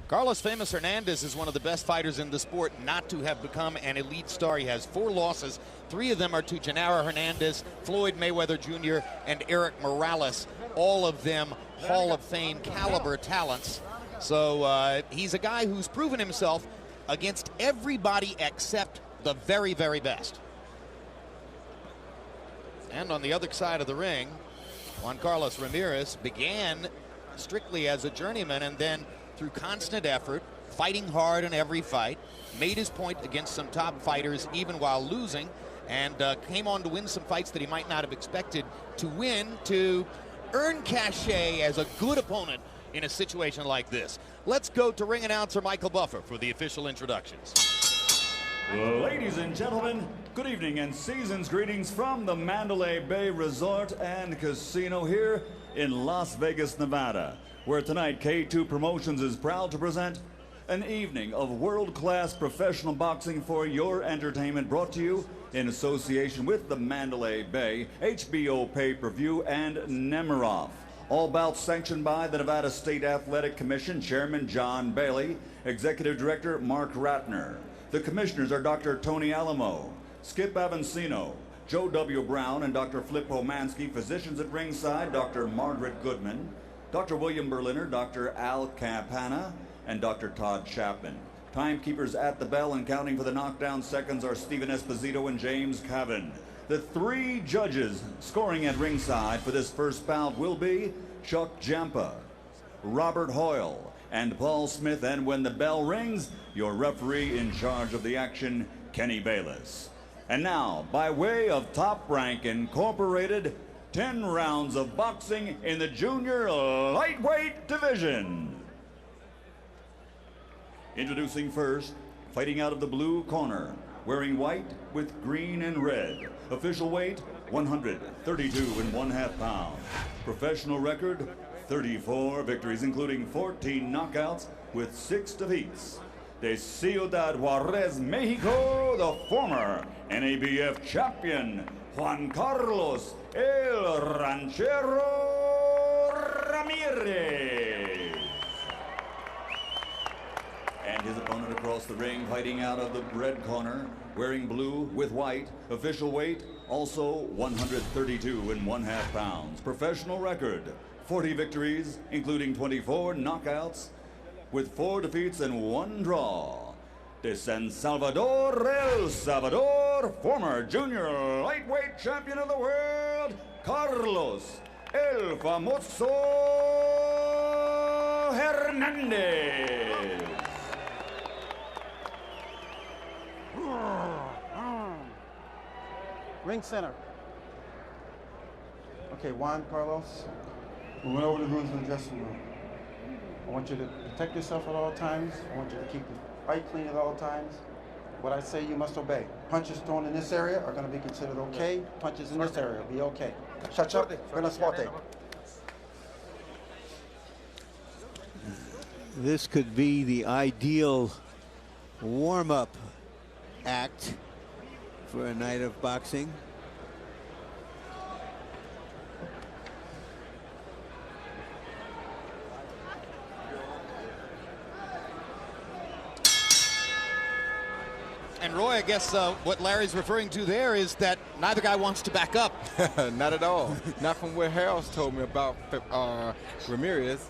Carlos Famoso Hernandez is one of the best fighters in the sport not to have become an elite star. He has 4 losses. 3 of them are to Genaro Hernandez, Floyd Mayweather Jr., and Eric Morales. All of them Hall of Fame caliber talents. So he's a guy who's proven himself against everybody except the very, very best. And on the other side of the ring, Juan Carlos Ramirez began strictly as a journeyman, and then through constant effort, fighting hard in every fight, made his point against some top fighters even while losing, and came on to win some fights that he might not have expected to win, to earn cachet as a good opponent in a situation like this. Let's go to ring announcer Michael Buffer for the official introductions. Ladies and gentlemen, good evening and season's greetings from the Mandalay Bay Resort and Casino here in Las Vegas, Nevada, where tonight K2 Promotions is proud to present an evening of world-class professional boxing for your entertainment, brought to you in association with the Mandalay Bay, HBO Pay-Per-View, and Nemiroff. All bouts sanctioned by the Nevada State Athletic Commission, Chairman John Bailey, Executive Director Mark Ratner. The commissioners are Dr. Tony Alamo, Skip Avancino, Joe W. Brown, and Dr. Flip Homansky. Physicians at ringside, Dr. Margaret Goodman, Dr. William Berliner, Dr. Al Campana, and Dr. Todd Chapman. Timekeepers at the bell and counting for the knockdown seconds are Stephen Esposito and James Cavan. The 3 judges scoring at ringside for this first bout will be Chuck Jampa, Robert Hoyle, and Paul Smith. And when the bell rings, your referee in charge of the action, Kenny Bayless. And now, by way of Top Rank Incorporated, 10 rounds of boxing in the junior lightweight division. Introducing first, fighting out of the blue corner, wearing white with green and red. Official weight, 132 1/2 pounds. Professional record, 34 victories, including 14 knockouts with 6 defeats. De Ciudad Juarez, Mexico, the former NABF champion, Juan Carlos El Ranchero Ramirez. And his opponent across the ring, fighting out of the red corner, wearing blue with white. Official weight, also 132 1/2 pounds. Professional record, 40 victories, including 24 knockouts, with 4 defeats and 1 draw. De San Salvador, El Salvador, former junior lightweight champion of the world, Carlos El Famoso Hernandez. Ring center. Okay, Juan Carlos, we went over the rules in the dressing room. I want you to protect yourself at all times. I want you to keep the fight clean at all times. What I say you must obey. Punches thrown in this area are going to be considered okay. Punches in this area will be okay. Shut up. Buenas suerte. This could be the ideal warm-up act for a night of boxing. And Roy, I guess what Larry's referring to there is that neither guy wants to back up. Not at all. Not from what Harold's told me about Ramirez.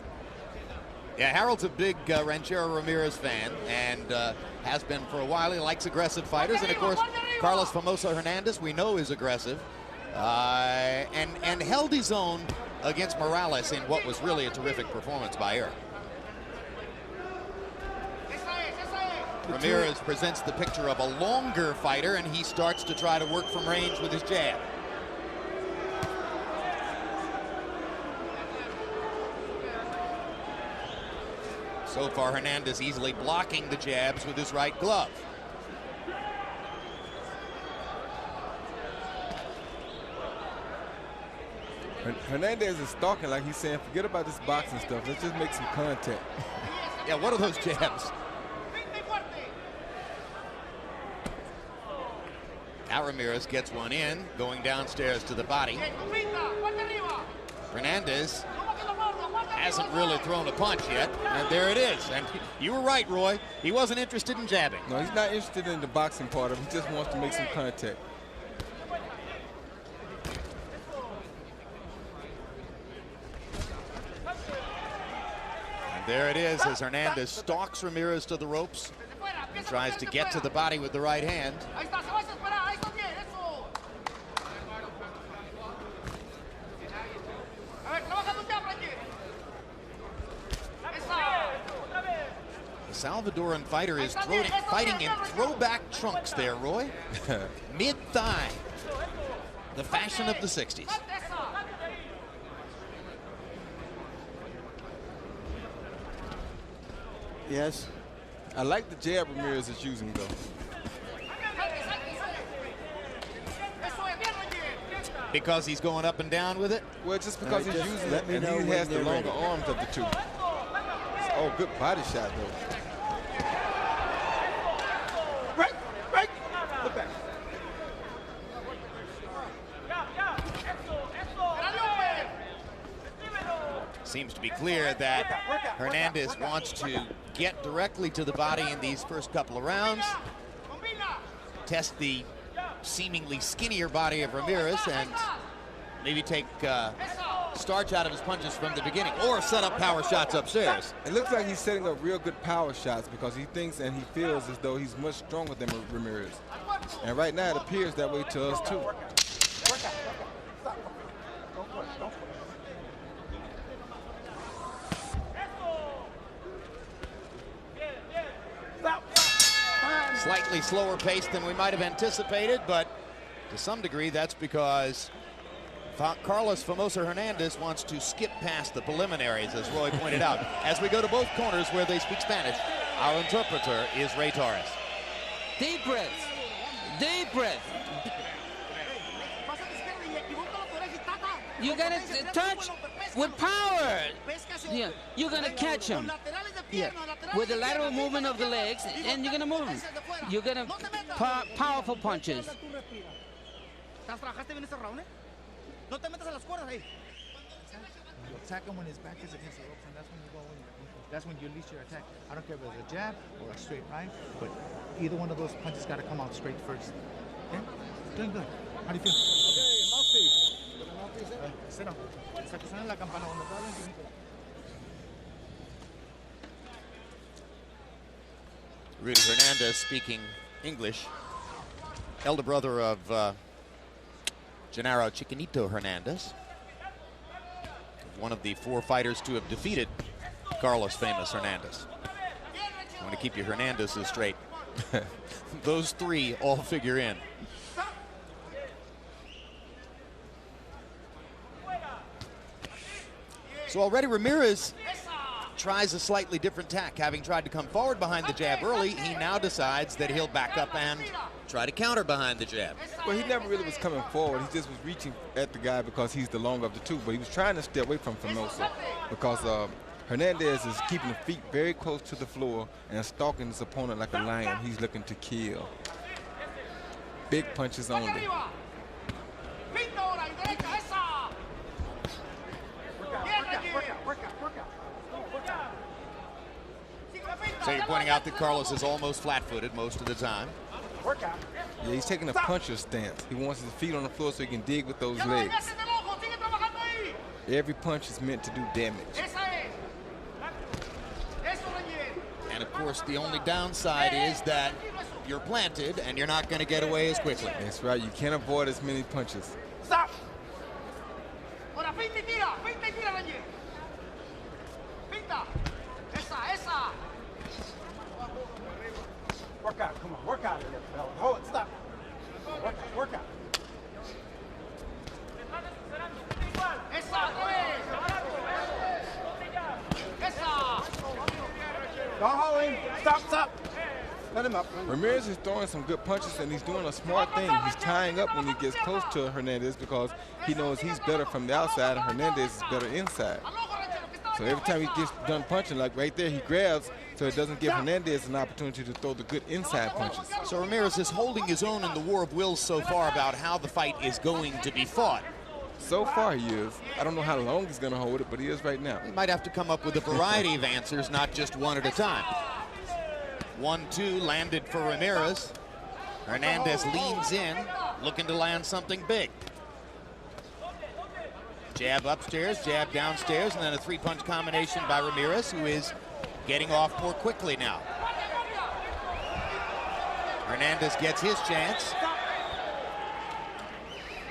Yeah, Harold's a big Ranchero Ramirez fan, and has been for a while. He likes aggressive fighters, and of course, Carlos Famoso Hernandez, we know, is aggressive, and held his own against Morales in what was really a terrific performance by Eric. Ramirez presents the picture of a longer fighter, and he starts to try to work from range with his jab. So far, Hernandez easily blocking the jabs with his right glove. Hernandez is stalking, like he's saying, forget about this boxing stuff. Let's just make some contact. Yeah, what are those jabs? Now Ramirez gets one in, going downstairs to the body. Hernandez hasn't really thrown a punch yet, and there it is. And you were right, Roy. He wasn't interested in jabbing. No, he's not interested in the boxing part of it. He just wants to make some contact. And there it is as Hernandez stalks Ramirez to the ropes and tries to get to the body with the right hand. The Salvadoran fighter is fighting in throwback trunks there, Roy. Mid-thigh. The fashion of the 60s. Yes. I like the jab Ramirez is using, though. Because he's going up and down with it? Well, just because he's using it, and he has the longer arms of the two. Oh, good body shot, though. Right. Look back. Seems to be clear that Hernandez wants to get directly to the body in these first couple of rounds, test the seemingly skinnier body of Ramirez, and maybe take starch out of his punches from the beginning, or set up power shots upstairs. It looks like he's setting up real good power shots because he thinks and he feels as though he's much stronger than Ramirez. And right now it appears that way to us too. Slightly slower pace than we might have anticipated, but to some degree that's because Carlos Famoso Hernandez wants to skip past the preliminaries, as Roy pointed out. As we go to both corners where they speak Spanish, our interpreter is Ray Torres. Deep breath. Deep breath. You gotta touch with power. Yeah, you're gonna catch him. Yeah, with the lateral movement of the legs, and you're gonna move him. You're gonna powerful punches. Attack him when his back is against the ropes, and that's when you go in. That's when you release your attack. I don't care if it's a jab or a straight right, but either one of those punches got to come out straight first. Okay? Doing good. How do you feel? Okay, mouthpiece. Sit down. Hasta que suene la campana cuando te hablen. Rudy Hernandez speaking English. Elder brother of Genaro Chiquinito Hernandez. One of the 4 fighters to have defeated Carlos Famous Hernandez. I want to keep your Hernandezes straight. Those 3 all figure in. So already Ramirez tries a slightly different tack. Having tried to come forward behind the jab early, he now decides that he'll back up and try to counter behind the jab. Well, he never really was coming forward. He just was reaching at the guy because he's the longer of the two. But he was trying to stay away from Famoso because Hernandez is keeping the feet very close to the floor and stalking his opponent like a lion. He's looking to kill. Big punches only. So you're pointing out that Carlos is almost flat-footed most of the time. Yeah, he's taking a puncher's stance. He wants his feet on the floor so he can dig with those legs. Every punch is meant to do damage. And of course, the only downside is that you're planted and you're not going to get away as quickly. That's right. You can't avoid as many punches. Stop. Work out, come on, work out here, fella. Hold it, stop. Work out. Don't hold him. Stop. Let him up. Ramirez is throwing some good punches, and he's doing a smart thing. He's tying up when he gets close to Hernandez because he knows he's better from the outside and Hernandez is better inside. So every time he gets done punching, like right there, he grabs so it doesn't give Hernandez an opportunity to throw the good inside punches. So Ramirez is holding his own in the war of wills so far about how the fight is going to be fought. So far he is. I don't know how long he's going to hold it, but he is right now. He might have to come up with a variety of answers, not just one at a time. 1-2 landed for Ramirez. Hernandez leans in, looking to land something big. Jab upstairs, jab downstairs, and then a three-punch combination by Ramirez, who is getting off more quickly now. Hernandez gets his chance.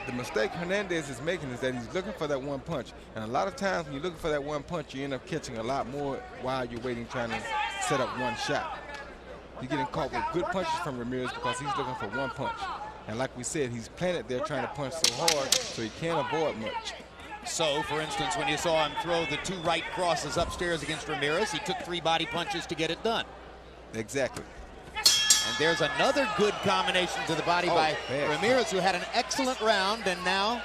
The mistake Hernandez is making is that he's looking for that one punch. And a lot of times when you're looking for that one punch, you end up catching a lot more while you're waiting, trying to set up one shot. He's getting caught with good punches from Ramirez because he's looking for one punch. And like we said, he's planted there trying to punch so hard so he can't avoid much. So, for instance, when you saw him throw the two right crosses upstairs against Ramirez, he took 3 body punches to get it done. Exactly. And there's another good combination to the body by Ramirez, who had an excellent round. And now,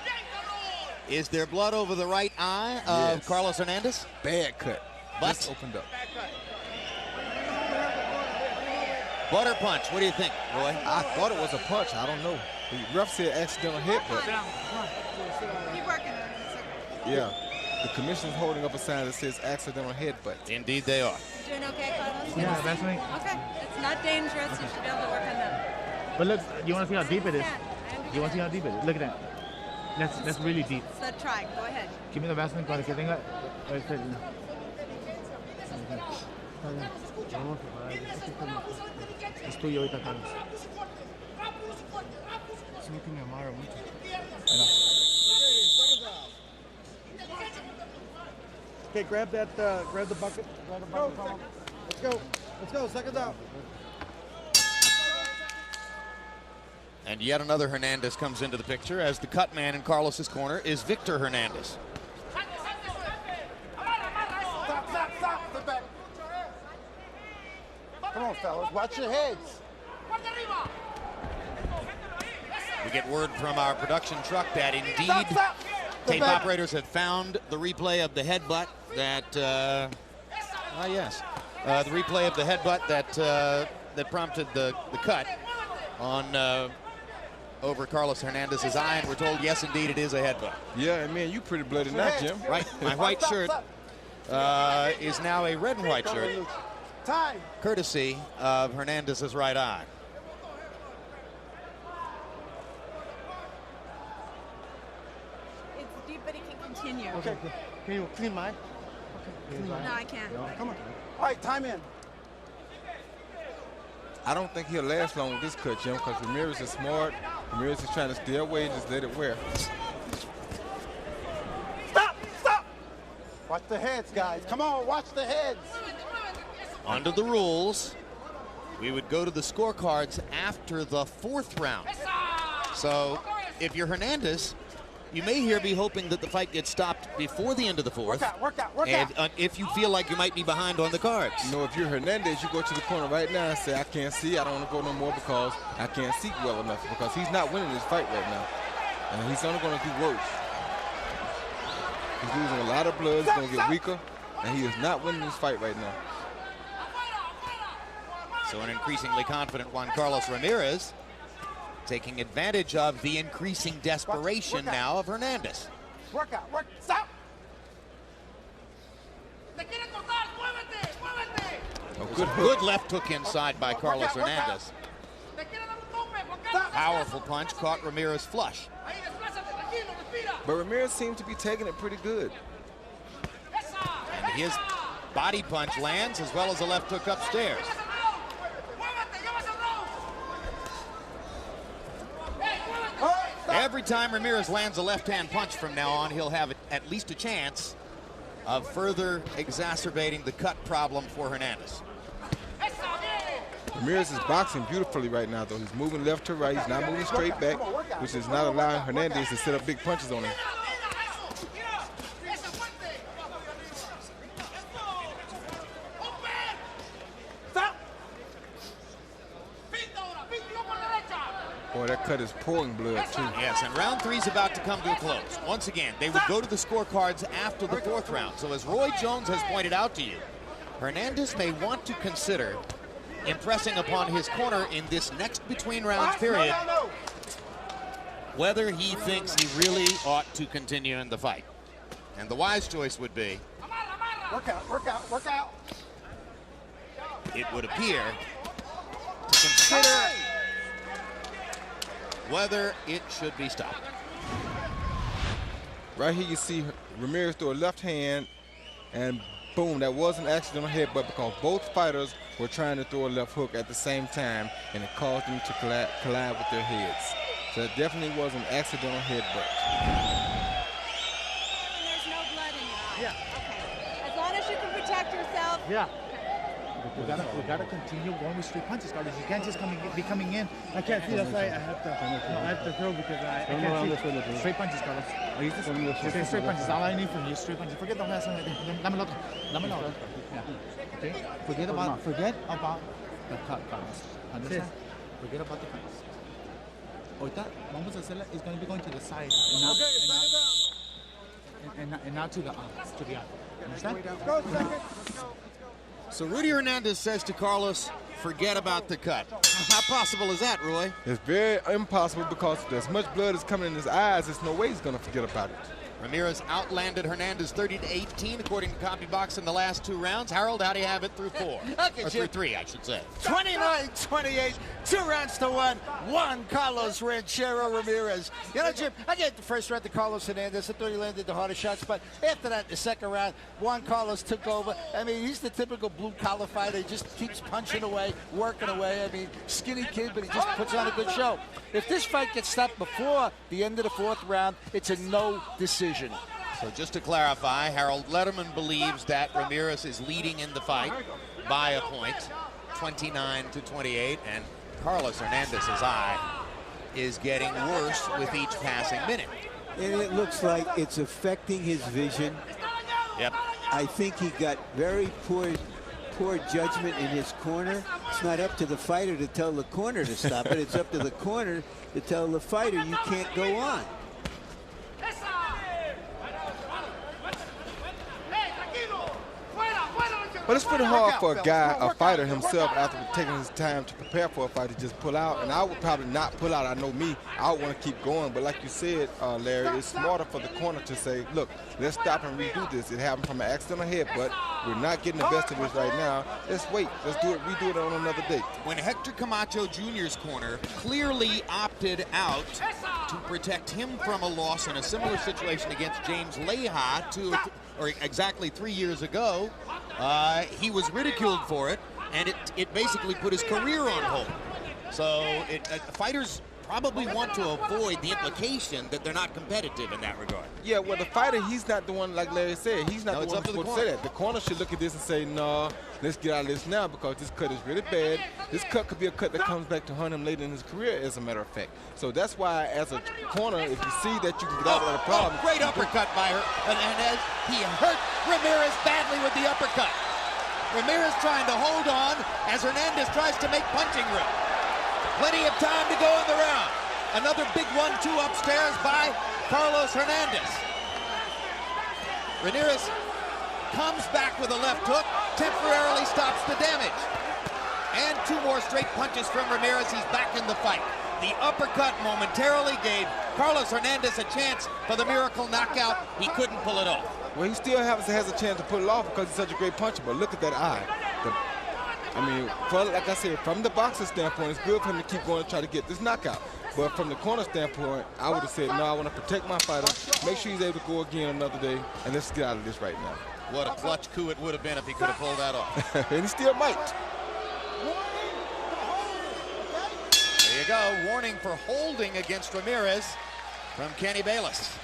is there blood over the right eye of Carlos Hernandez? Bad cut. But just opened up. Butter punch. What do you think, Roy? I thought it was a punch. I don't know. The ref said accidental hit, but Keep working. yeah, the commission's holding up a sign that says accidental headbutt. Indeed they are. Doing okay, Carlos? Yeah, that's right. Okay. It's not dangerous. You should be able to work on that. But look, you want to see how deep it is? I understand. You want to see how deep it is? Look at that. That's really deep. So try. Go ahead. Give me the Vaseline para que tenga. Es tuyo ahorita, Carlos. Es lo que me amarra mucho. Okay, grab that, grab the bucket. Grab the bucket. Let's go. Let's go. Seconds out. And yet another Hernandez comes into the picture, as the cut man in Carlos's corner is Victor Hernandez. Stop. Sit back. Come on, fellas. Watch your heads. We get word from our production truck that indeed tape operators have found the replay of the headbutt that, the replay of the headbutt that prompted the cut on over Carlos Hernandez's eye, and we're told, yes, indeed, it is a headbutt. Yeah, and man, you pretty bloody now, Jim. Right, my white shirt is now a red and white shirt, courtesy of Hernandez's right eye. It's deep, but it can continue. Okay. Can you clean mine? No, I can't. Come on. All right, time in. I don't think he'll last long with this cut, Jim, because Ramirez is smart. Ramirez is trying to stay away and just let it wear. Stop! Watch the heads, guys. Come on, watch the heads. Under the rules, we would go to the scorecards after the 4th round. So if you're Hernandez, you may here be hoping that the fight gets stopped before the end of the 4th. Work out. And if you feel like you might be behind on the cards. You know, if you're Hernandez, you go to the corner right now and say, I can't see, I don't want to go no more because I can't see well enough, because he's not winning this fight right now. And he's only going to do worse. He's losing a lot of blood, he's going to get weaker, and he is not winning this fight right now. So an increasingly confident Juan Carlos Ramirez taking advantage of the increasing desperation now of Hernandez. Work out. Stop! Oh, good left hook inside by Carlos Hernandez. Powerful punch caught Ramirez flush. But Ramirez seemed to be taking it pretty good. And his body punch lands, as well as a left hook upstairs. Every time Ramirez lands a left-hand punch from now on, he'll have at least a chance of further exacerbating the cut problem for Hernandez. Ramirez is boxing beautifully right now, though. He's moving left to right. He's not moving straight back, which is not allowing Hernandez to set up big punches on him. Boy, that cut is pouring blood, too. Yes, and round 3 is about to come to a close. Once again, they would go to the scorecards after the 4th round. So as Roy Jones has pointed out to you, Hernandez may want to consider impressing upon his corner in this next between rounds period whether he thinks he really ought to continue in the fight. And the wise choice would be, Work out, work out, work out. it would appear, to consider whether it should be stopped. Right here you see Ramirez throw a left hand, and boom, that was an accidental headbutt because both fighters were trying to throw a left hook at the same time, and it caused them to collide with their heads. So it definitely was an accidental headbutt. There's no blood in your eye. Yeah. Okay. As long as you can protect yourself. Yeah. We gotta continue going with straight punches, Carlos. You can't just be coming in. I can't see. That's why I have to throw because I can't see. Straight punches, Carlos. Okay, straight punches. All I need from you is straight punches. Forget the last one. Dame el otro. Yeah. Okay. Forget about the cut, Carlos. Understand? Forget about the cuts. Ahorita vamos a hacerla. It's going to be going to the side and not to the eye. Understand? Go, second. So Rudy Hernandez says to Carlos, forget about the cut. How possible is that, Roy? It's very impossible because as much blood is coming in his eyes, there's no way he's going to forget about it. Ramirez outlanded Hernandez 30-18 according to CopyBox in the last 2 rounds. Harold, how do you have it through 4? Okay, or Jim. through 3, I should say. 29-28, 2 rounds to 1. Juan Carlos Ranchero Ramirez. You know, Jim, I gave the first round to Carlos Hernandez. I thought he landed the harder shots, but after that, the second round, Juan Carlos took over. I mean, he's the typical blue-collar fighter. He just keeps punching away, working away. I mean, skinny kid, but he just puts on a good show. If this fight gets stopped before the end of the 4th round, it's a no decision. So just to clarify, Harold Letterman believes that Ramirez is leading in the fight by a point, 29-28, and Carlos Hernandez's eye is getting worse with each passing minute. And it looks like it's affecting his vision. Yep. I think he got very poor judgment in his corner. It's not up to the fighter to tell the corner to stop it. It's up to the corner to tell the fighter you can't go on. But it's pretty hard for a fighter himself after taking his time to prepare for a fight to just pull out. And I would probably not pull out. I know me. I would want to keep going. But like you said, Larry, it's smarter for the corner to say, look, let's stop and redo this. It happened from an accidental headbutt. We're not getting the best of this right now. Let's wait. Let's do it. Redo it on another date. When Hector Camacho Jr.'s corner clearly opted out to protect him from a loss in a similar situation against James Leija exactly 3 years ago, he was ridiculed for it, and it basically put his career on hold. So fighters probably want to avoid the implication that they're not competitive in that regard. Yeah, well, the fighter, he's not the one, like Larry said, he's not the one who's supposed to say that. The corner should look at this and say, no, let's get out of this now because this cut is really bad. This cut could be a cut that comes back to haunt him later in his career, as a matter of fact. So that's why, as a corner, if you see that you can get out of the problem. Great uppercut by Hernandez. He hurt Ramirez badly with the uppercut. Ramirez trying to hold on as Hernandez tries to make punching room. Plenty of time to go in the round. Another big 1-2 upstairs by Carlos Hernandez. Ramirez comes back with a left hook, temporarily stops the damage. And 2 more straight punches from Ramirez. He's back in the fight. The uppercut momentarily gave Carlos Hernandez a chance for the miracle knockout. He couldn't pull it off. Well, he still has a chance to pull it off because he's such a great puncher. But look at that eye. I mean, like I said, from the boxing standpoint, it's good for him to keep going and try to get this knockout. But from the corner standpoint, I would have said, no, I want to protect my fighter, make sure he's able to go again another day, and let's get out of this right now. What a clutch coup it would have been if he could have pulled that off. And he still might. There you go. Warning for holding against Ramirez from Kenny Bayless.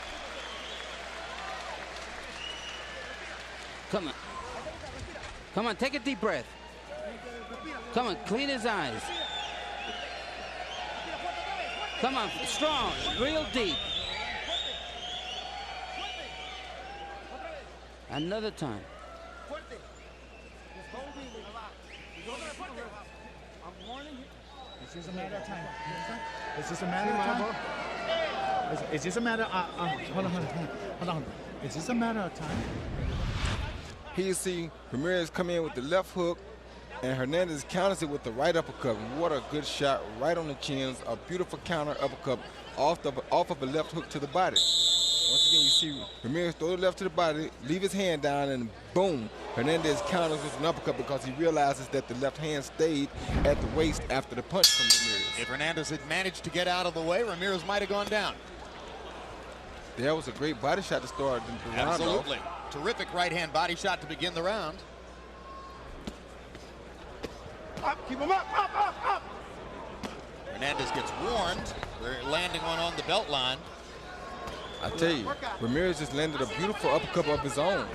Come on. Come on, take a deep breath. Come on, clean his eyes. Come on, strong, real deep. Another time. It's just a matter of time. It's just a matter of time. It's just a matter of hold on. It's just a matter of time. Here you see Ramirez come in with the left hook, And Hernandez counters it with the right uppercut. What a good shot right on the chins. A beautiful counter uppercut off of a left hook to the body. Once again, you see Ramirez throw the left to the body, leave his hand down, and boom, Hernandez counters with an uppercut because he realizes that the left hand stayed at the waist after the punch from Ramirez. If Hernandez had managed to get out of the way, Ramirez might have gone down. That was a great body shot to start the round off. Absolutely. Terrific right-hand body shot to begin the round. Up, keep him up, up. Hernandez gets warned. They're landing one on the belt line. I tell you, Ramirez just landed a beautiful uppercut of his own.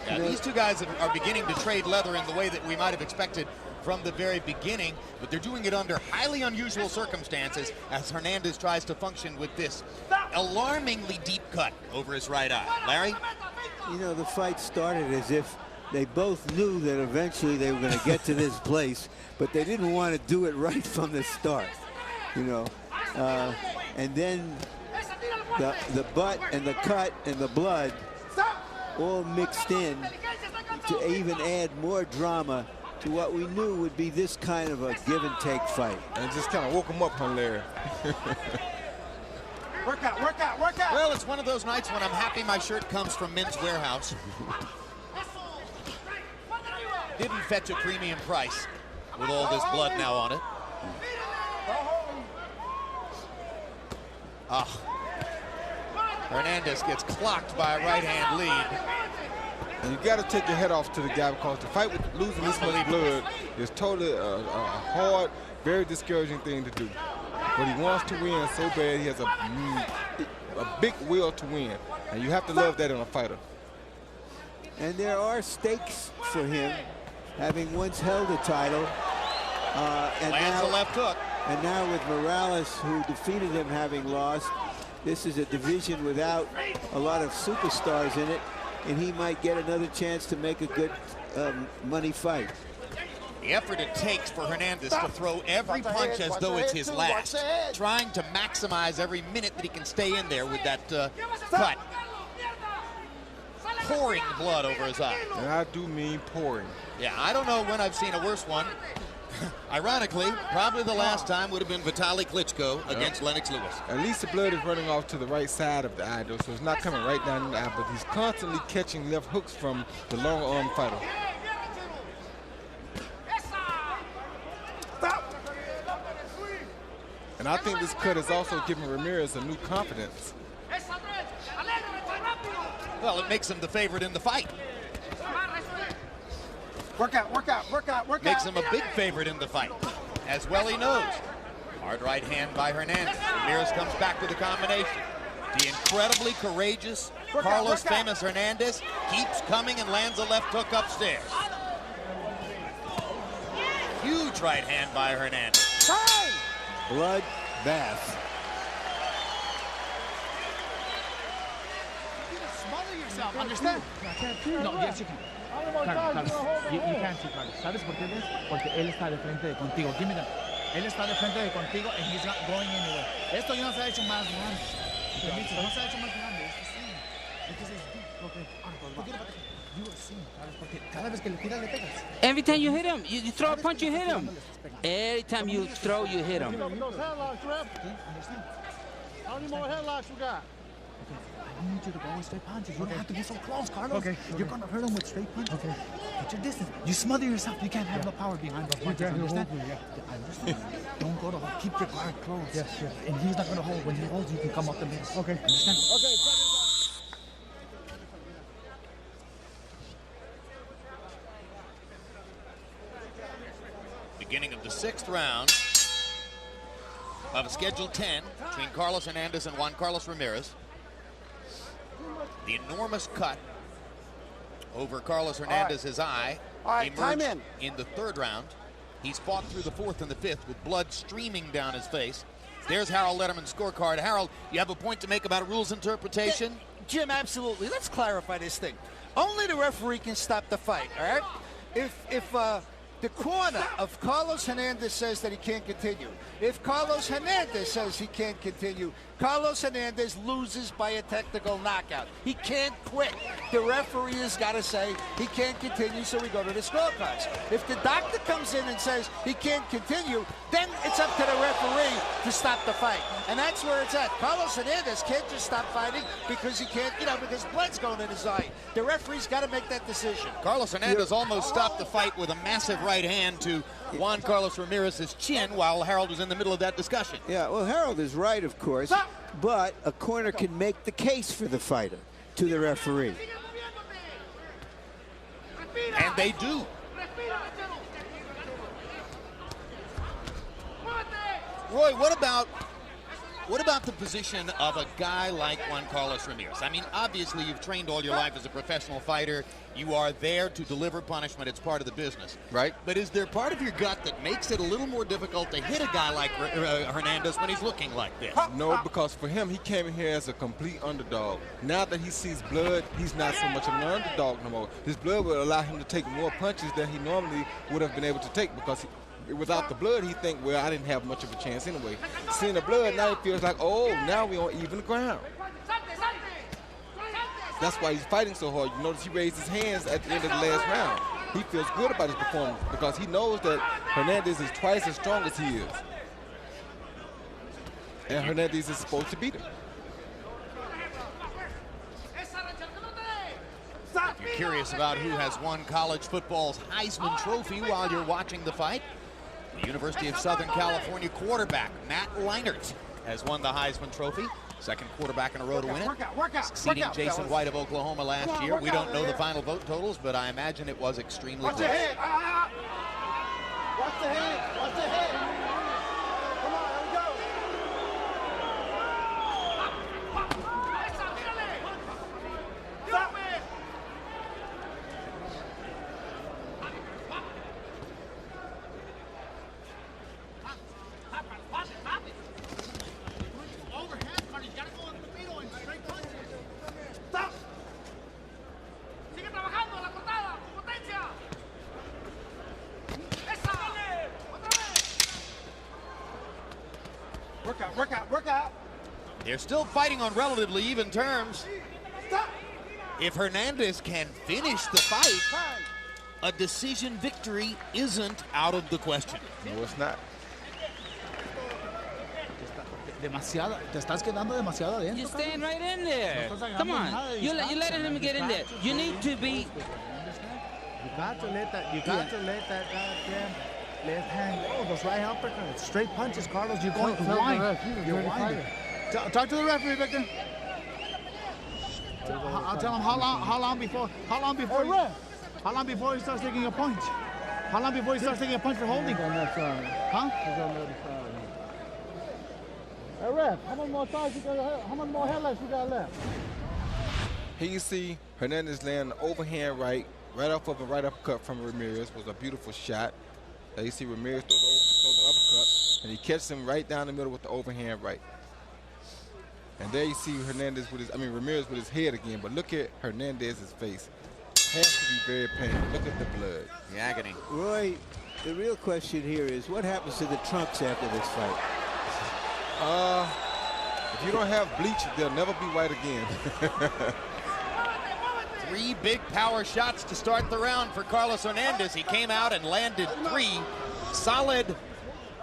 Yeah, these two guys are beginning to trade leather in the way that we might have expected from the very beginning, but they're doing it under highly unusual circumstances as Hernandez tries to function with this alarmingly deep cut over his right eye. Larry? You know, the fight started as if they both knew that eventually they were going to get to this place, but they didn't want to do it right from the start, you know. And then the butt and the cut and the blood all mixed in to even add more drama to what we knew would be this kind of a give-and-take fight. And just kind of woke him up, huh, Larry? Work out. Well, it's one of those nights when I'm happy my shirt comes from Men's Warehouse. Didn't fetch a premium price with all this blood now on it. Hernandez gets clocked by a right-hand lead. And you got to take your head off to the guy because the fight with losing this much blood is totally a hard, very discouraging thing to do. But he wants to win so bad. He has a big will to win, and you have to love that in a fighter. And there are stakes for him, having once held a title. And lands now, a left hook. And now with Morales, who defeated him, having lost, this is a division without a lot of superstars in it, and he might get another chance to make a good money fight. The effort it takes for Hernandez to throw every punch as though it's his last, trying to maximize every minute that he can stay in there with that cut. Pouring blood over his eye. And I do mean pouring. Yeah, I don't know when I've seen a worse one. Ironically, probably the last time would have been Vitaly Klitschko against Lennox Lewis. At least the blood is running off to the right side of the eye, though, so it's not coming right down the eye, but he's constantly catching left hooks from the long arm fighter. And I think this cut is also giving Ramirez a new confidence. Well, it makes him the favorite in the fight. Work out. Makes him a big favorite in the fight. As well he knows. Hard right hand by Hernandez. Ramirez comes back with the combination. The incredibly courageous Carlos Famous Hernandez keeps coming and lands a left hook upstairs. Huge right hand by Hernandez. Blood bath. Smother yourself, understand? No, yes, you can. Carlos, you can't see Carlos. ¿Sabes por qué? Porque él está de frente de contigo. Give me that. Él está de frente de contigo and he's not going anywhere. Esto ya no se ha hecho más grande. No se ha hecho más grande. You will see, Carlos, porque cada vez que le tiras le pegas. Every time you hit him, you throw a punch, you hit him. Every time you throw, you hit him. Those headlocks, ref. How many more headlocks you got? I need you to go with straight punches. You don't have to be so close, Carlos. You're going to hurt him with straight punches. Get your distance. You smother yourself. You can't have the power behind those punches. Understand? I understand. Don't go to hold. Keep your guard closed. Yes. And he's not going to hold. When he holds, you can come up the middle. Okay. Understand? Okay. Beginning of the 6th round of a scheduled 10 between Carlos Hernandez and Juan Carlos Ramirez. The enormous cut over Carlos Hernandez's eye emerged in the 3rd round. He's fought through the 4th and the 5th with blood streaming down his face. There's Harold Letterman's scorecard. Harold, you have a point to make about rules interpretation? Yeah, Jim, absolutely. Let's clarify this thing. Only the referee can stop the fight, all right? If The corner of Carlos Hernandez says that he can't continue. If Carlos Hernandez says he can't continue, Carlos Hernandez loses by a technical knockout. He can't quit. The referee has got to say he can't continue, so we go to the scorecards. If the doctor comes in and says he can't continue, then it's up to the referee to stop the fight. And that's where it's at. Carlos Hernandez can't just stop fighting because he can't, because blood's going in his eye. The referee's got to make that decision. Carlos Hernandez almost stopped the fight with a massive right hand to Juan Carlos Ramirez's chin while Harold was in the middle of that discussion. Yeah, well, Harold is right, of course, but a corner can make the case for the fighter to the referee. And they do. Roy, what about the position of a guy like Juan Carlos Ramirez? I mean, obviously, you've trained all your life as a professional fighter. You are there to deliver punishment. It's part of the business. Right. But is there part of your gut that makes it a little more difficult to hit a guy like Hernandez when he's looking like this? No, because for him, he came in here as a complete underdog. Now that he sees blood, he's not so much of an underdog no more. His blood will allow him to take more punches than he normally would have been able to take, because without the blood, he think, well, I didn't have much of a chance anyway. Seeing the blood, now he feels like, oh, now we're on even ground. That's why he's fighting so hard. You notice he raised his hands at the end of the last round. He feels good about his performance because he knows that Hernandez is twice as strong as he is. And Hernandez is supposed to beat him. If you're curious about who has won college football's Heisman Trophy while you're watching the fight, the University of Southern California quarterback Matt Leinart has won the Heisman Trophy. Second quarterback in a row to win it, succeeding Jason White of Oklahoma last year. We don't know the final vote totals, but I imagine it was extremely close. Watch the head. Watch the head. Watch the head. Come on, here we go. Work out. They're still fighting on relatively even terms. If Hernandez can finish the fight, a decision victory isn't out of the question. No, it's not. Te estás quedando demasiado adentro. You're staying right in there. Come on. You're letting him get in there. You need to be. You got to let that goddamn left hand go. Those right uppercuts, straight punches, Carlos. You're going blind. You're winding. Talk to the referee, Victor. I'll tell him how long before he starts taking a punch. How long before he starts taking a punch for holding? Huh? Hey, ref, how much more sides you got? How much more headlights you got left? Here you see Hernandez land an overhand right off of a right uppercut from Ramirez. Was a beautiful shot. There you see Ramirez throw the uppercut, and he catches him right down the middle with the overhand right. And there you see Ramirez with his head again. But look at Hernandez's face. Has to be very painful. Look at the blood. The agony. Roy, the real question here is what happens to the trunks after this fight? If you don't have bleach, they'll never be white again. 3 big power shots to start the round for Carlos Hernandez. He came out and landed 3 solid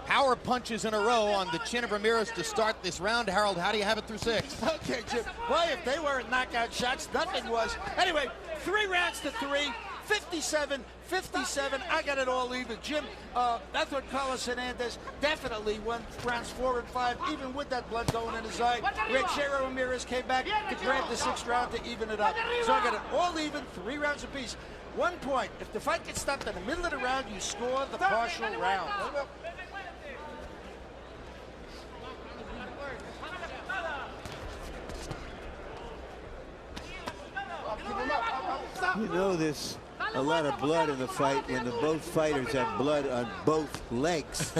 power punches in a row on the chin of Ramirez to start this round. Harold, how do you have it through 6? Okay, Jim. Boy, if they weren't knockout shots, nothing was. Anyway, 3 rounds to 3, 57. I got it all even. Jim, I thought Carlos Hernandez definitely won rounds 4 and 5, even with that blood going in his eye. Ranchero Ramirez came back to grab the 6th round to even it up. So I got it all even, 3 rounds apiece. 1 point. If the fight gets stopped in the middle of the round, you score the partial round. You know there's a lot of blood in the fight when both fighters have blood on both legs.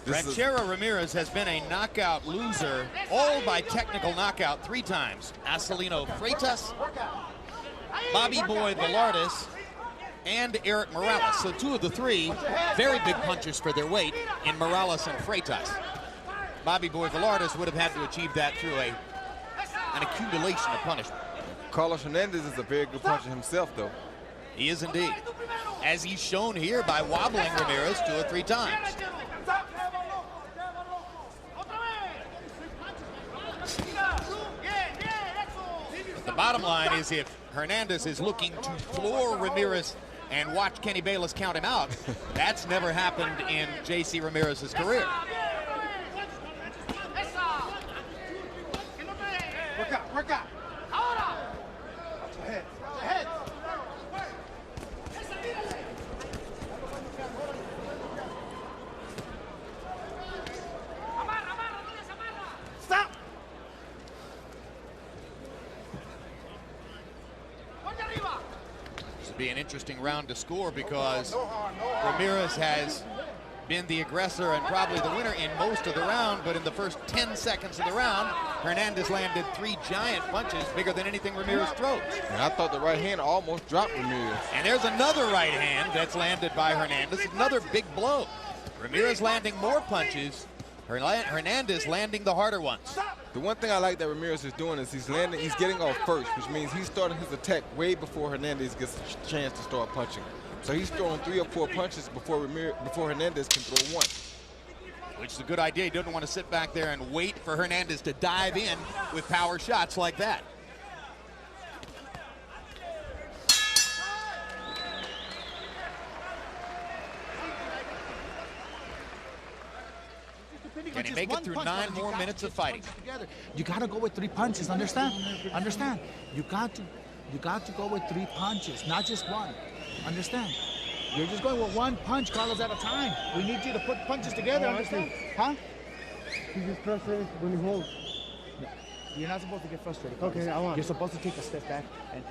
Ranchero Ramirez has been a knockout loser, all by technical knockout 3 times. Acelino Freitas, Bobby Boy Velardes, and Eric Morales. So 2 of the 3 very big punchers for their weight in Morales and Freitas. Bobby Boy Velarde would have had to achieve that through an accumulation of punishment. Carlos Hernandez is a very good puncher himself, though. He is indeed, as he's shown here by wobbling Ramirez 2 or 3 times. But the bottom line is, if Hernandez is looking to floor Ramirez and watch Kenny Bayless count him out, that's never happened in J.C. Ramirez's career. Work out. Watch your head. Stop. This will be an interesting round to score because Ramirez has been the aggressor and probably the winner in most of the round, but in the first 10 seconds of the round, Hernandez landed 3 giant punches, bigger than anything Ramirez throws. And I thought the right hand almost dropped Ramirez. And there's another right hand that's landed by Hernandez, another big blow. Ramirez landing more punches, Hernandez landing the harder ones. The one thing I like that Ramirez is doing is he's getting off first, which means he's starting his attack way before Hernandez gets a chance to start punching. So he's throwing 3 or 4 punches before Hernandez can throw 1. Which is a good idea. He doesn't want to sit back there and wait for Hernandez to dive in with power shots like that. Can he make it through 9 more minutes of fighting? You got to go with 3 punches. Understand? You got to go with 3 punches, not just 1. Understand? You're just going with 1 punch, Carlos, at a time. We need you to put punches together. Understand? Huh? He's just frustrated when he holds. You're not supposed to get frustrated, Carlos. Okay, I want. You're supposed to take a step back and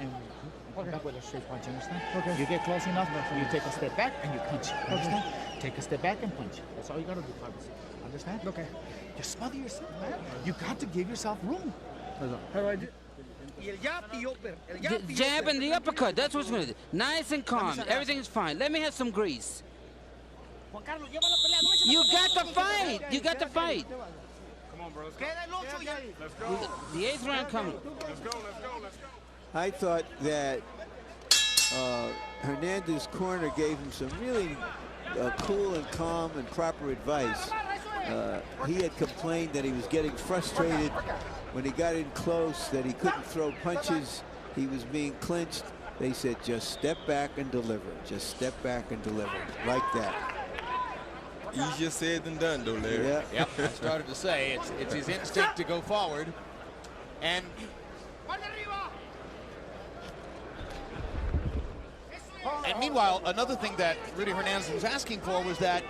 come back with a straight punch. Understand? Okay. You get close enough, you take a step back and you punch. Understand? Take a step back and punch. That's all you got to do, Carlos. Understand? Okay. Just smother yourself, man. You got to give yourself room. How do I do? The jab and the uppercut, that's what's going to do. Nice and calm. Everything's fine. Let me have some grease. You got to fight. You got to fight. Come on, bro. Let's go. The 8th round coming. Let's go. I thought that Hernandez's corner gave him some really cool and calm and proper advice. He had complained that he was getting frustrated when he got in close, that he couldn't throw punches. He was being clinched. They said, just step back and deliver. Just step back and deliver. Like that. Easier said than done, though, Larry. Yeah. Yep, I started to say, it's his instinct to go forward. And meanwhile, another thing that Rudy Hernandez was asking for was that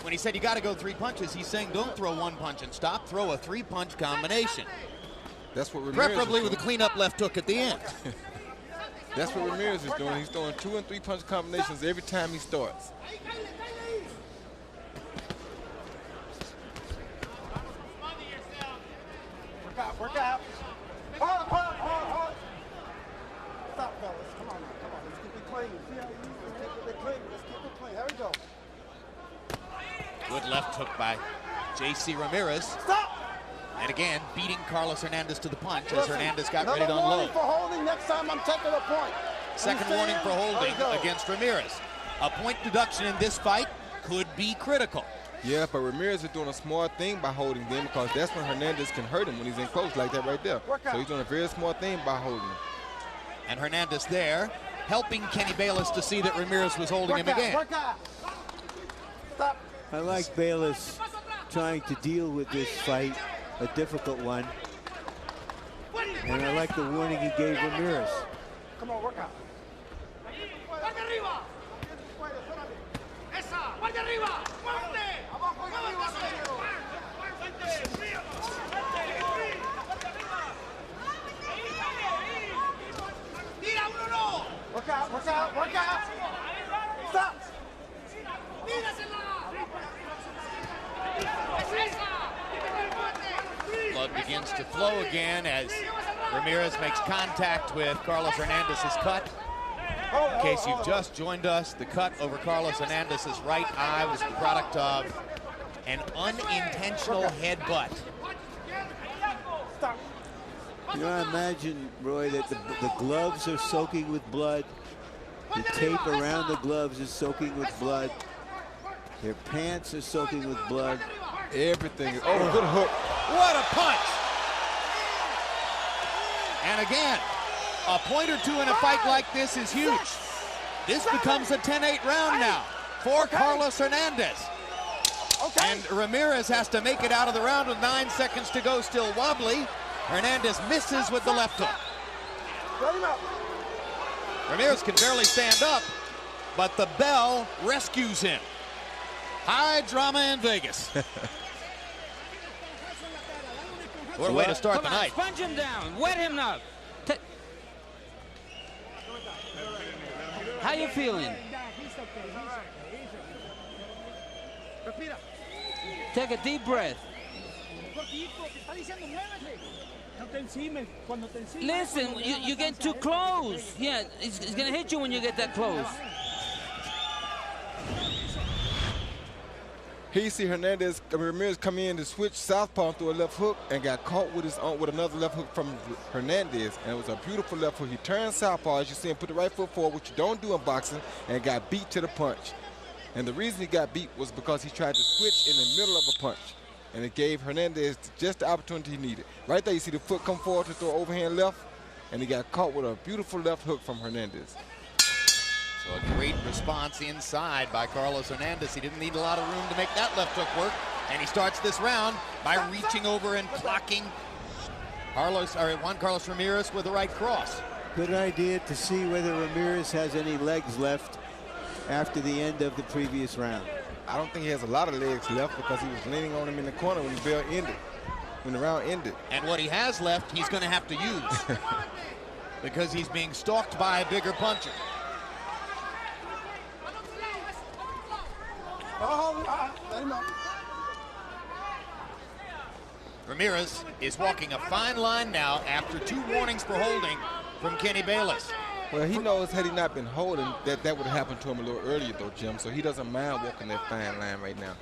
when he said you got to go 3 punches, he's saying don't throw 1 punch and stop, throw a 3-punch combination. That's what Ramirez preferably is with a doing. cleanup left hook at the end. That's what Ramirez is doing. He's throwing 2 and 3 punch combinations every time he starts. Work out. Hold. Stop, fellas. Come on. Let's keep it clean. See how Let's keep it clean. Here we go. Good left hook by J.C. Ramirez. Stop. And again, beating Carlos Hernandez to the punch as Hernandez got ready to unload. For holding, next time I'm taking a point. Second warning for holding against Ramirez. A point deduction in this fight could be critical. Yeah, but Ramirez is doing a smart thing by holding them, because that's when Hernandez can hurt him when he's in close like that right there. So he's doing a very smart thing by holding him. And Hernandez there, helping Kenny Bayless to see that Ramirez was holding him again. Stop. I like Bayless trying to deal with this fight, a difficult one. And I like the warning he gave Ramirez. Come on, work out. Work out. Stop. Blood begins to flow again as Ramirez makes contact with Carlos Hernandez's cut. In case you've just joined us, the cut over Carlos Hernandez's right eye was the product of an unintentional headbutt. You know, I imagine, Roy, that the gloves are soaking with blood. The tape around the gloves is soaking with blood. Their pants are soaking with blood. Everything. Oh, good hook. What a punch! And again, a point or two in a fight like this is huge. This becomes a 10-8 round now for Carlos Hernandez. And Ramirez has to make it out of the round with 9 seconds to go, still wobbly. Hernandez misses with the left hook. Ramirez can barely stand up, but the bell rescues him. High drama in Vegas. What a way to start the night. Sponge him down, wet him up. How you feeling? Take a deep breath. Listen, you get too close. Yeah, it's gonna hit you when you get that close. Here you see Ramirez come in to switch southpaw through a left hook and got caught with his own with another left hook from Hernandez, and it was a beautiful left hook. He turned southpaw, as you see him put the right foot forward, which you don't do in boxing, and got beat to the punch. And the reason he got beat was because he tried to switch in the middle of a punch, and it gave Hernandez just the opportunity he needed. Right there, you see the foot come forward to throw overhand left, and he got caught with a beautiful left hook from Hernandez. So a great response inside by Carlos Hernandez. He didn't need a lot of room to make that left hook work. And he starts this round by reaching over and clocking Juan Carlos Ramirez with the right cross. Good idea to see whether Ramirez has any legs left after the end of the previous round. I don't think he has a lot of legs left because he was leaning on him in the corner when the bell ended, when the round ended. And what he has left, he's going to have to use because he's being stalked by a bigger puncher. Ramirez is walking a fine line now after 2 warnings for holding from Kenny Bayless. Well, he knows had he not been holding, that would have happened to him a little earlier, though, Jim. So he doesn't mind walking that fine line right now.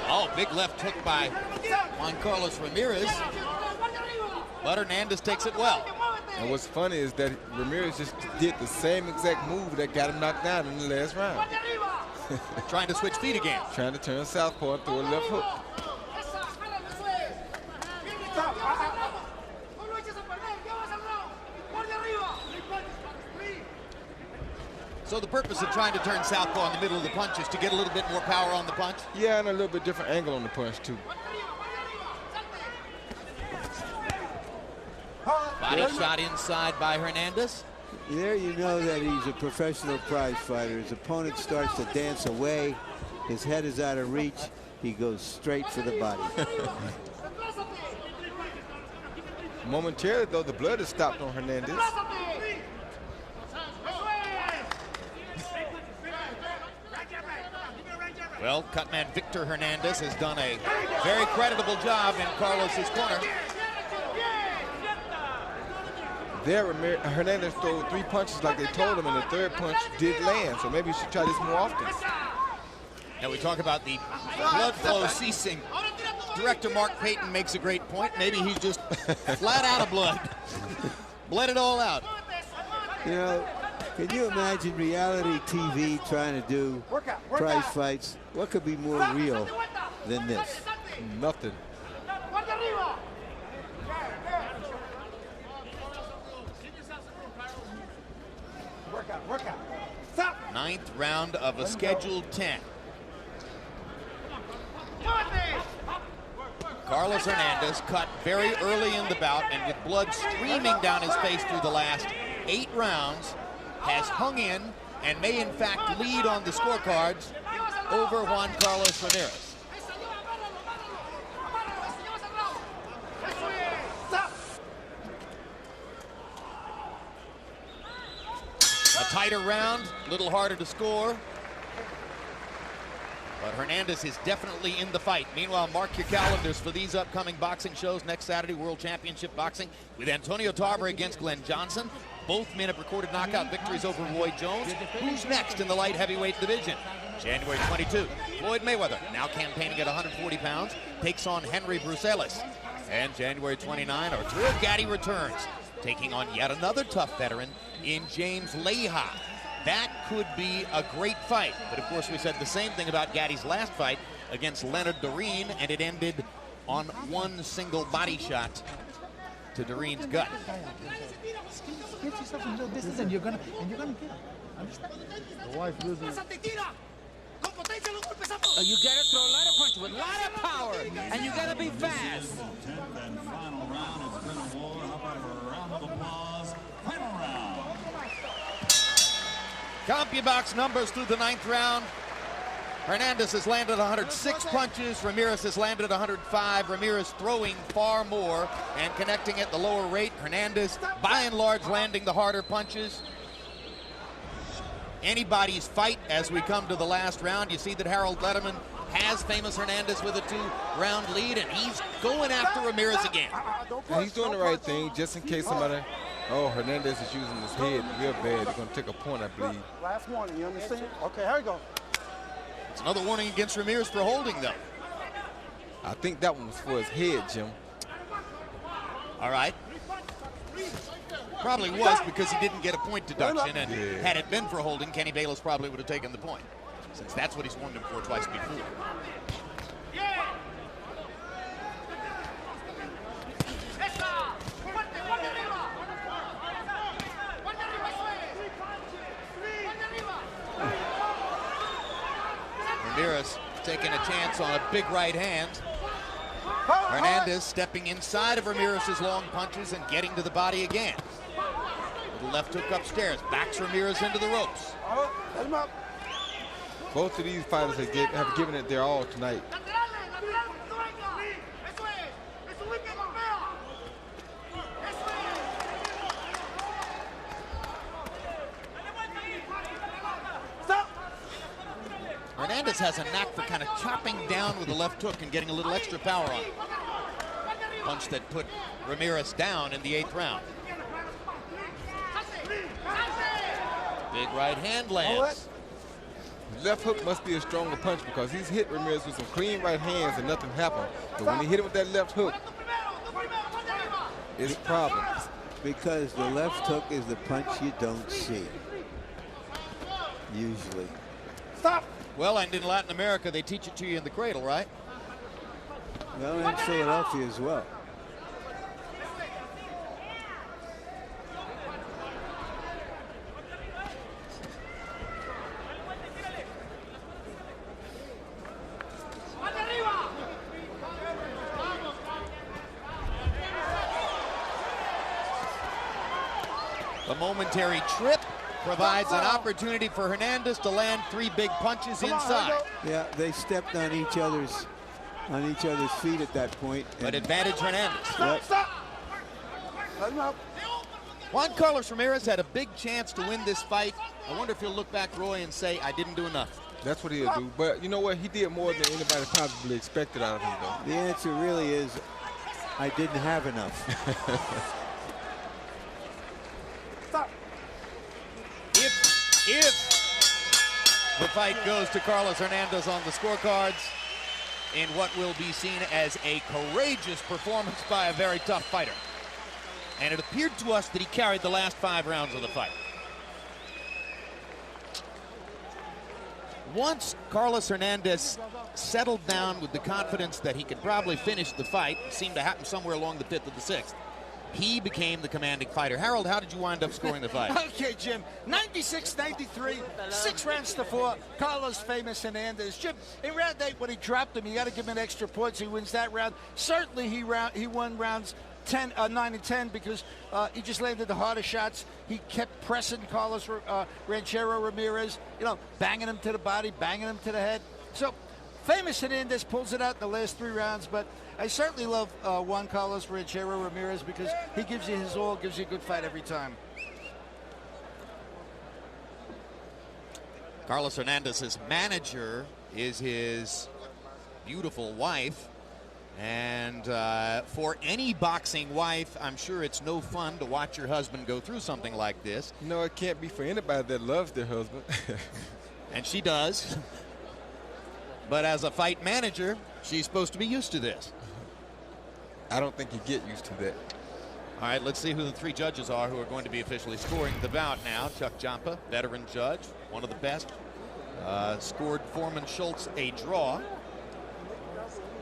Oh, big left hook by Juan Carlos Ramirez. But Hernandez takes it well. And what's funny is that Ramirez just did the same exact move that got him knocked down in the last round. Trying to switch feet again. Trying to turn southpaw and throw a left hook. So the purpose of trying to turn southpaw in the middle of the punch is to get a little bit more power on the punch? Yeah, and a little bit different angle on the punch, too. Body shot inside by Hernandez. There you know that he's a professional prize fighter. His opponent starts to dance away. His head is out of reach. He goes straight for the body. Momentarily, though, the blood has stopped on Hernandez. Well, cutman Victor Hernandez has done a very creditable job in Carlos's corner. There, Hernandez threw 3 punches like they told him, and the 3rd punch did land. So maybe you should try this more often. Now we talk about the blood flow ceasing. Director Mark Payton makes a great point. Maybe he's just flat out of blood. Bled it all out. You know, can you imagine reality TV trying to do prize fights? What could be more real than this? Nothing. Ninth round of a scheduled 10. Carlos Hernandez cut very early in the bout, and with blood streaming down his face through the last 8 rounds, has hung in and may in fact lead on the scorecards over Juan Carlos Ramirez. A tighter round, a little harder to score. But Hernandez is definitely in the fight. Meanwhile, mark your calendars for these upcoming boxing shows. Next Saturday, World Championship Boxing with Antonio Tarver against Glenn Johnson. Both men have recorded knockout victories over Roy Jones. Who's next in the light heavyweight division? January 22, Floyd Mayweather, now campaigning at 140 pounds, takes on Henry Brucelis. And January 29, Arturo Gatti returns, taking on yet another tough veteran in James Leija. That could be a great fight. But of course, we said the same thing about Gatti's last fight against Leonard Doreen, and it ended on one single body shot to Doreen's gut. Get yourself a little distance, and you're gonna get him. Understand? The wife loses. You gotta throw a lot of punches with a lot of power, and you gotta be fast. 10th and final round. It's been a war. How about a round of applause? Final round. CompuBox numbers through the 9th round. Hernandez has landed 106 punches. Ramirez has landed 105. Ramirez throwing far more and connecting at the lower rate. Hernandez, by and large, landing the harder punches. Anybody's fight as we come to the last round. You see that Harold Letterman has Famous Hernandez with a 2-round lead, and he's going after Ramirez again. And he's doing the right thing, just in case somebody, Hernandez is using his head real bad. They're going to take a point, I believe. Last warning, you understand? Okay, here we go. It's another warning against Ramirez for holding, though. I think that one was for his head, Jim. All right. Probably was because he didn't get a point deduction, and had it been for holding, Kenny Bayless probably would have taken the point, since that's what he's warned him for twice before. Ramirez taking a chance on a big right hand. Hernandez stepping inside of Ramirez's long punches and getting to the body again. With a left hook upstairs, backs Ramirez into the ropes. Both of these fighters have given it their all tonight. Hernandez has a knack for kind of chopping down with the left hook and getting a little extra power on it. Punch that put Ramirez down in the 8th round. Big right hand lands. Left hook must be a stronger punch because he's hit Ramirez with some clean right hands and nothing happened. But when he hit him with that left hook, it's a problem. Because the left hook is the punch you don't see, usually. Stop! Well, and in Latin America, they teach it to you in the cradle, right? Well, in Philadelphia as well. The momentary trip provides an opportunity for Hernandez to land 3 big punches inside. Yeah, they stepped on each other's feet at that point. But advantage Hernandez. Yep. Stop! Let him out. Juan Carlos Ramirez had a big chance to win this fight. I wonder if he'll look back, Roy, and say, I didn't do enough. That's what he'll do. But you know what? He did more than anybody probably expected out of him, though. The answer really is, I didn't have enough. Stop! If the fight goes to Carlos Hernandez on the scorecards in what will be seen as a courageous performance by a very tough fighter. And it appeared to us that he carried the last 5 rounds of the fight. Once Carlos Hernandez settled down with the confidence that he could probably finish the fight, it seemed to happen somewhere along the 5th of the 6th, he became the commanding fighter. Harold, how did you wind up scoring the fight? Okay, Jim, 96-93, 6 rounds to 4, Carlos Famous Hernandez. Jim, in round 8, when he dropped him, you got to give him an extra points. He wins that round. Certainly, he won rounds 9 and 10 because he just landed the harder shots. He kept pressing Carlos Ranchero Ramirez, banging him to the body, banging him to the head. So, Famous Hernandez pulls it out in the last 3 rounds, but I certainly love Juan Carlos Ranchero Ramirez because he gives you his all, gives you a good fight every time. Carlos Hernandez's manager is his beautiful wife, And for any boxing wife, I'm sure it's no fun to watch your husband go through something like this. No, it can't be for anybody that loves their husband. And she does. But as a fight manager, she's supposed to be used to this. I don't think you get used to that. All right, let's see who the three judges are who are going to be officially scoring the bout now. Chuck Jampa, veteran judge, one of the best, scored Foreman Schultz a draw.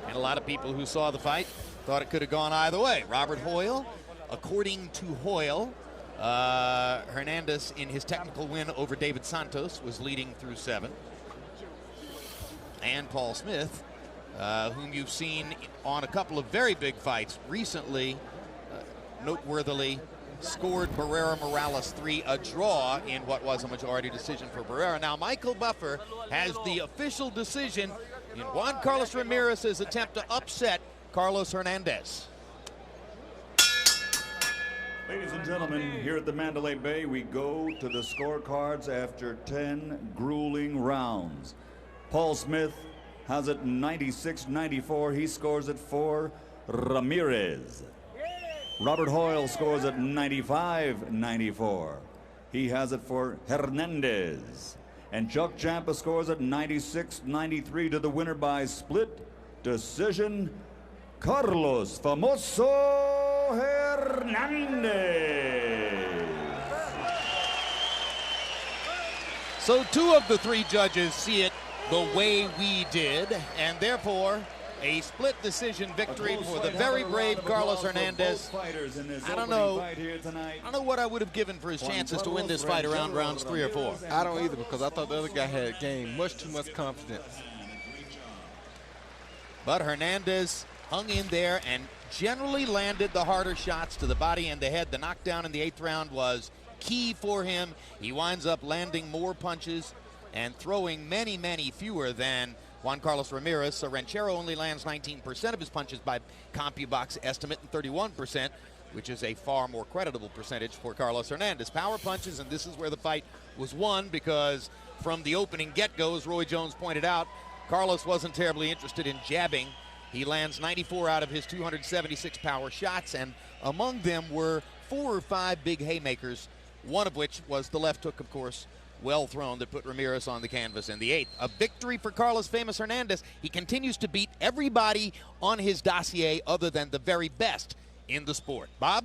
And a lot of people who saw the fight thought it could have gone either way. Robert Hoyle, according to Hoyle, Hernandez in his technical win over David Santos was leading through 7. And Paul Smith, whom you've seen on a couple of very big fights recently, noteworthily scored Barrera Morales 3, a draw in what was a majority decision for Barrera. Now Michael Buffer has the official decision in Juan Carlos Ramirez's attempt to upset Carlos Hernandez. Ladies and gentlemen, here at the Mandalay Bay, we go to the scorecards after 10 grueling rounds. Paul Smith has it 96-94. He scores it for Ramirez. Robert Hoyle scores it 95-94. He has it for Hernandez. And Chuck Champa scores it 96-93 to the winner by split decision, Carlos Famoso Hernandez. So 2 of the 3 judges see it the way we did, and therefore a split decision victory for the very brave Carlos Hernandez. I don't know what I would have given for his chances to win this fight around rounds 3 or 4. I don't either, because I thought the other guy had gained much too much confidence. But Hernandez hung in there and generally landed the harder shots to the body and the head. The knockdown in the 8th round was key for him. He winds up landing more punches and throwing many, many fewer than Juan Carlos Ramirez. So Ranchero only lands 19% of his punches by CompuBox estimate and 31%, which is a far more creditable percentage for Carlos Hernandez. Power punches, and this is where the fight was won, because from the opening get-go, as Roy Jones pointed out, Carlos wasn't terribly interested in jabbing. He lands 94 out of his 276 power shots, and among them were 4 or 5 big haymakers, one of which was the left hook, of course, well thrown, that put Ramirez on the canvas in the 8th. A victory for Carlos Famous Hernandez. He continues to beat everybody on his dossier other than the very best in the sport. Bob?